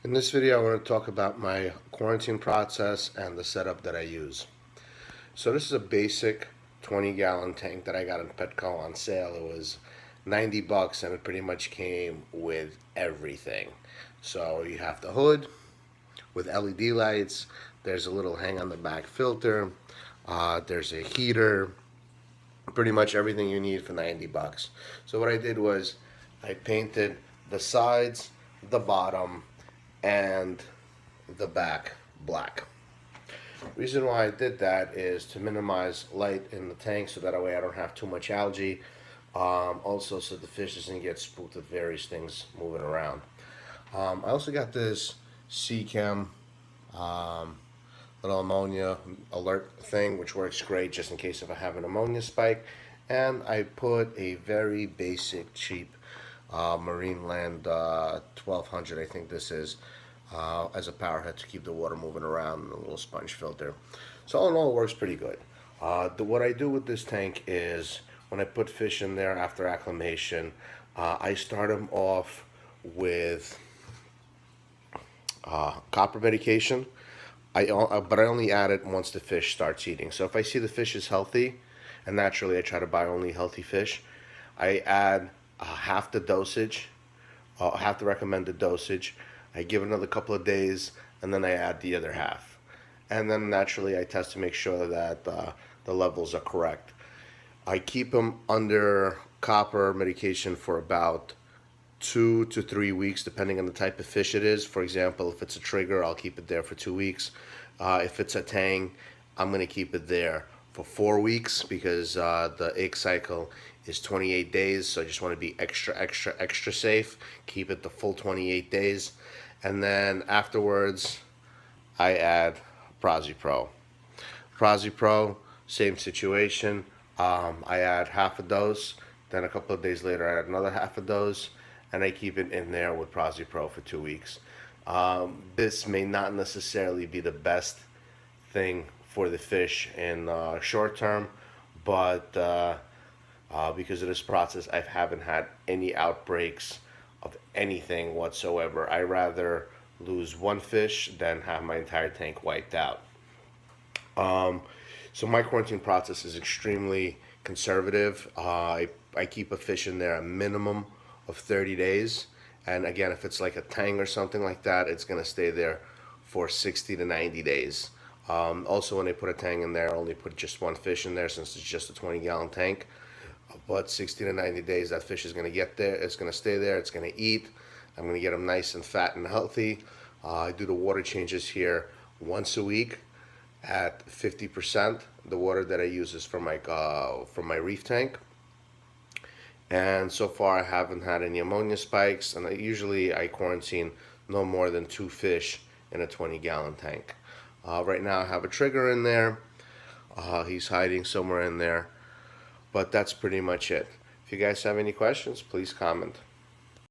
In this video, I want to talk about my quarantine process and the setup that I use. So this is a basic 20-gallon tank that I got in Petco on sale. It was 90 bucks and it pretty much came with everything. So you have the hood with LED lights. There's a little hang on the back filter. There's a heater. Pretty much everything you need for 90 bucks. So what I did was I painted the sides, the bottom, and the back black. Reason why I did that is to minimize light in the tank so that way I don't have too much algae. Also so the fish doesn't get spooked with various things moving around. I also got this C-Chem little ammonia alert thing, which works great just in case if I have an ammonia spike. And I put a very basic, cheap Marine Land 1200, I think this is, as a power head to keep the water moving around, and a little sponge filter. So all in all, it works pretty good. What I do with this tank is when I put fish in there after acclimation, I start them off with copper medication. But I only add it once the fish starts eating. So if I see the fish is healthy, and naturally I try to buy only healthy fish, I add half the dosage, half the recommended dosage. I give it another couple of days, and then I add the other half. And then naturally I test to make sure that the levels are correct. I keep them under copper medication for about 2 to 3 weeks, depending on the type of fish it is. For example, if it's a trigger, I'll keep it there for 2 weeks. If it's a tang, I'm going to keep it there for 4 weeks because the egg cycle is 28 days. So I just want to be extra safe. Keep it the full 28 days. And then afterwards, I add Pro. Pro, same situation. I add half a dose. Then a couple of days later, I add another half a dose. And I keep it in there with Pro for 2 weeks. This may not necessarily be the best thing for the fish in short term, but because of this process, I haven't had any outbreaks of anything whatsoever. I rather lose one fish than have my entire tank wiped out. So my quarantine process is extremely conservative. I keep a fish in there a minimum of 30 days. And again, if it's like a tang or something like that, it's going to stay there for 60 to 90 days. Also, when I put a tang in there, I only put just one fish in there since it's just a 20-gallon tank. But 60 to 90 days, that fish is going to get there. It's going to stay there. It's going to eat. I'm going to get them nice and fat and healthy. I do the water changes here once a week at 50%. The water that I use is from my Reef Tank. And so far I haven't had any ammonia spikes, and I quarantine no more than 2 fish in a 20-gallon tank. Right now I have a trigger in there. He's hiding somewhere in there, but that's pretty much it. If you guys have any questions, please comment.